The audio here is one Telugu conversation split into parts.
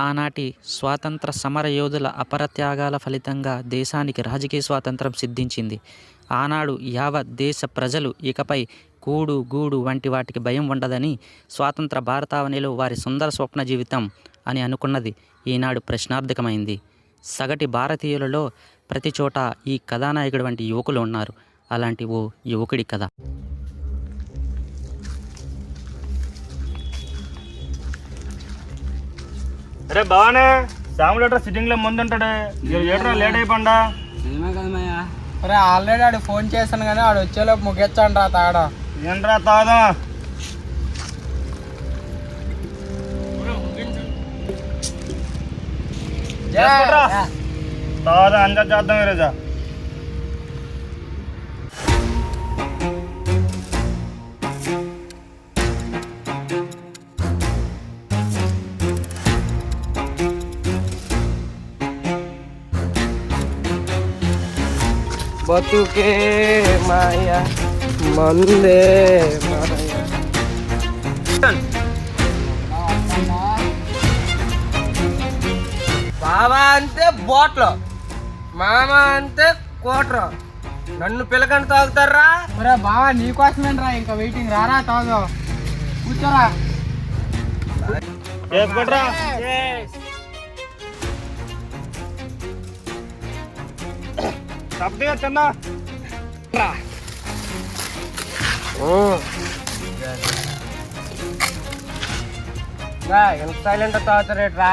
ఆనాటి స్వాతంత్ర సమరయోధుల అపరత్యాగాల ఫలితంగా దేశానికి రాజకీయ స్వాతంత్రం సిద్ధించింది. ఆనాడు యావత్ దేశ ప్రజలు ఇకపై కూడు గూడు వంటి వాటికి భయం ఉండదని, స్వాతంత్ర భారతావనిలో వారి సుందర స్వప్న జీవితం అని అనుకున్నది ఈనాడు ప్రశ్నార్థకమైంది. సగటి భారతీయులలో ప్రతి చోట ఈ కథానాయకుడు వంటి యువకులు ఉన్నారు. అలాంటి ఓ యువకుడి కథ. అరే బాగానే సాములు సిట్టింగ్ లో ముందు ఉంటాడు. ఏట్రా లేట్ అయిపోండా. అరే ఆల్రెడీ ఆడు ఫోన్ చేశాను కానీ ఆడు వచ్చేలోపు ముగించండి రా తాగడం. ఏంట్రా తాగదాం. తాగదా అంజా చేద్దాం ఈరోజు. బతుకే మాయా మందే బావా అంటే బోట్లు, మామ అంటే కోటరు. నన్ను పిల్లకని తాగుతారా? ఒరే బావా నీకోసమేనరా, ఇంకా వెయిటింగ్. రారా తాగు, కూర్చోరా. తిన్నా ఎంత సైలెంట్ తాగుతారేట్రా?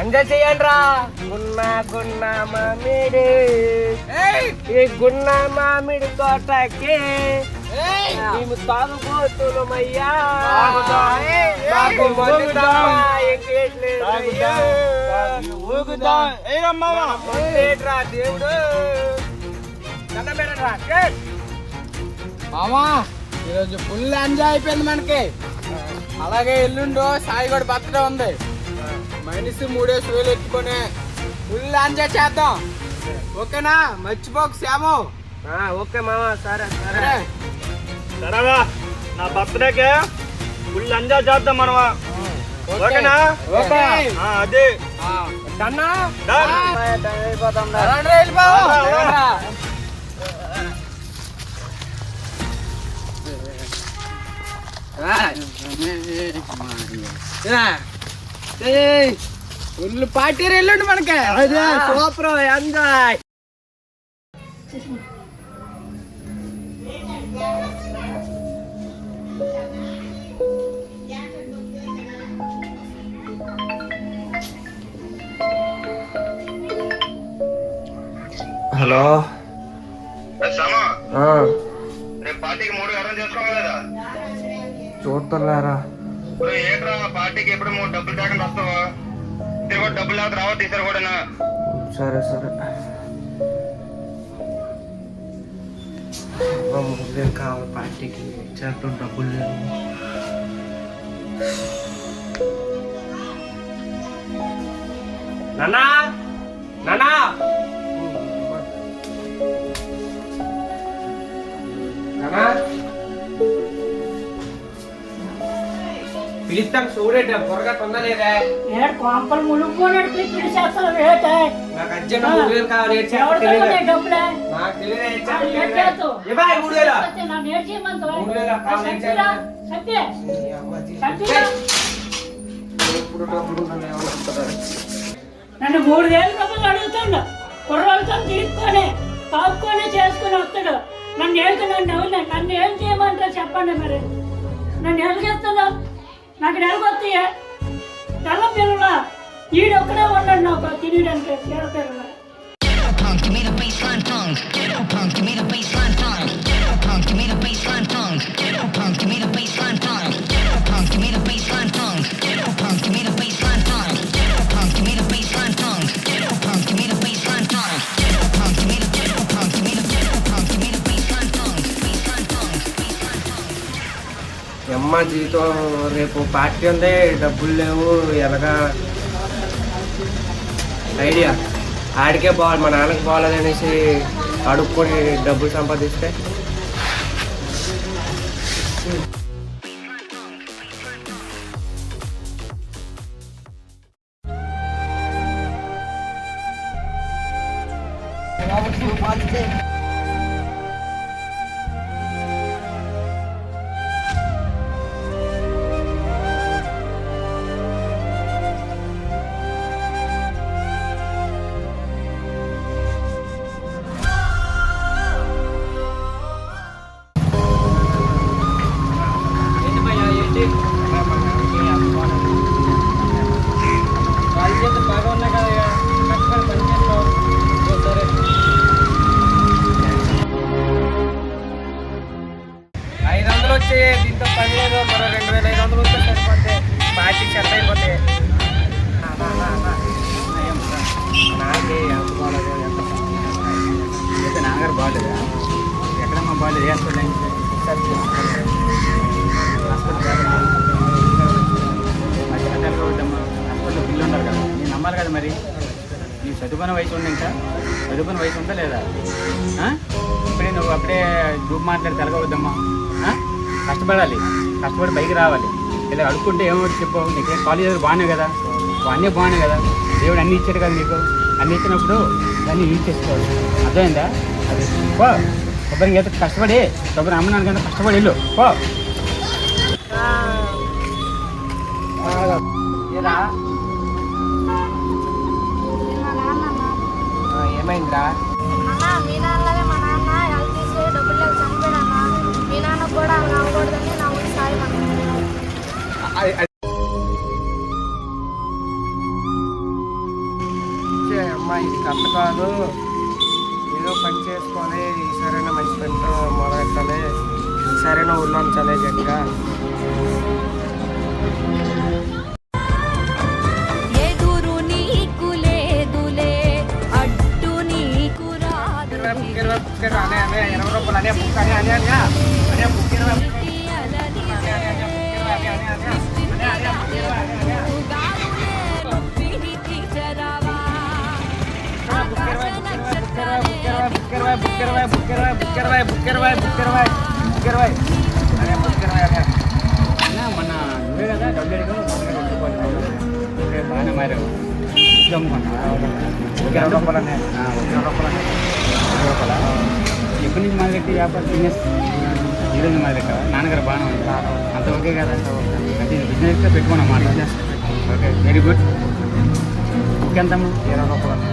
ఎంజాయ్ చెయ్యండి రా. గున్నా గున్నా మామిడి, ఈ గున్నా మామిడి తోటకి మేము తాగుబోతున్నామయ్యా. దేవుడు మామా ఈరోజు ఫుల్ ఎంజాయ్ అయిపోయింది మనకి. అలాగే ఎల్లుండో సాయి కూడా బర్త్డే ఉంది. మనిషి 3,000 ఎత్తుకొని ఫుల్ ఎంజాయ్ చేద్దాం. ఓకేనా? మర్చిపోకు శ్యాము. ఓకే మామా. సరే సరే సరేవా. నా బర్త్డేకే ఫుల్ ఎంజాయ్ చేద్దాం మనమా. ఓకేనా? అదే ఫుల్ పార్టీ వెళ్ళండి మనకి. Super enjoy. హలో పార్టీకి 3 అరేంజ్ చేసుకోవాలేదా? చూస్తారా? ఏంట్రా పార్టీకి ఎప్పుడు 3 డబ్బులు తేకుండా వస్తావా? ఇద్దరు కూడా డబ్బులు లేకపోతే రావద్దు. ఇద్దరు కూడా. సరే సరే. ముందే కావాలి పార్టీకి. చేతులు డబ్బులు లేవు. నానా నానా పిలుస్తాం చూడండి. త్వరగా తొందరలేదా? కొంపలు మునుక్కోనట్టు పిలిచేస్తాను. నాకు అర్జెంట్ 3,000 కావాలి. నాకు తెలియదు. నన్ను 3,000 రూపాయలు అడుగుతాడు. కుర్రోళ్ళతో తీసుకొని తాక్కుని చేసుకుని వస్తాడు. నన్ను నన్ను ఏం చేయమంటారు చెప్పండి. మరి నన్ను ఎలాగేస్తున్నా? నాకు నెలకొస్తాయే తెల్ల పిల్లల ఈడొక్కడే ఉన్నాడు నాకు తినడానికి. తెల్ల పిల్లల అమ్మ జీవితం రేపు పార్టీ ఉంది, డబ్బులు లేవు. ఎలాగా ఐడియా ఆడికే పోవాలి. మా నాన్నకి పోవాలనేసి అడుక్కొని డబ్బులు సంపాదిస్తే బాగాలేదు హాస్పిటల్ వద్దమ్మా హాస్పిటల్ బిల్లు ఉన్నారు కదా నేను నమ్మాలి కదా మరి నీకు చదువుకునే వయసు ఉంది ఇంకా చదువుకునే వయసు ఉందా లేదా ఇప్పుడే నువ్వు అప్పుడే డూబ్ మాట్లాడి తెలగవద్దమ్మా కష్టపడాలి కష్టపడి పైకి రావాలి ఇలా అడుక్కుంటే ఏమవుతుంది చెప్పు నీకు కాలేజ్ బాగానే కదా అన్నీ బాగున్నాయి కదా దేవుడు అన్నీ ఇచ్చాడు కదా నీకు అన్నీ ఇచ్చినప్పుడు దాన్ని యూజ్ చేసుకోవాలి అర్థమైందా అది పో కొబ్బరి గీత కష్టపడి కొబ్బరి అమ్మనాను కదా కష్టపడి వెళ్ళు పో ఏరా ఏమైందిరా అన్నా మీ నాన్నలే మా నాన్న హెల్త్ ఇష్యూ డబ్బులు లేక చనిపోయాడన్నా మీ నాన్న కూడా అలా అవ్వకూడదని నా ఊరి సాయి అమ్మా ఇది కరెక్ట్ కాదు ఏదో పని చేసుకొని ఈసారైనా మంచి పనితో మొదలెట్టాలి ఈసారైనా ఊళ్ళో ఉంచాలి గట్టిగా మన నువ్వే కదా డబ్బు బాగానే మారావు రూపాయలనే ఎప్పటి నుంచి మొదలెట్టి వ్యాపారం బిజినెస్ ఈరోజు మొదలెట్టావా నాన్నగారు బాగానే ఉంది అంత ఓకే కదా అంటే బిజినెస్గా పెట్టుకున్నాం మాట ఓకే వెరీ గుడ్ ఇంకెంతమ్మా 20 రూపాయలు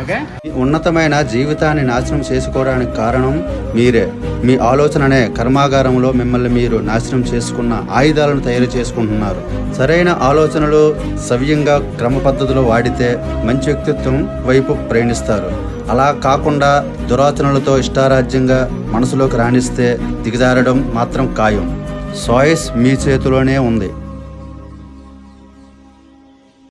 ఓకే ఉన్నతమైన జీవితాన్ని నాశనం చేసుకోవడానికి కారణం మీరే. మీ ఆలోచననే కర్మాగారంలో మిమ్మల్ని మీరు నాశనం చేసుకున్న ఆయుధాలను తయారు చేసుకుంటున్నారు. సరైన ఆలోచనలు సవ్యంగా క్రమ పద్ధతిలో వాడితే మంచి వ్యక్తిత్వం వైపు ప్రయాణిస్తారు. అలా కాకుండా దురాచనలతో ఇష్టారాజ్యంగా మనసులోకి రాణిస్తే దిగజారడం మాత్రం ఖాయం. చాయిస్ మీ చేతిలోనే ఉంది.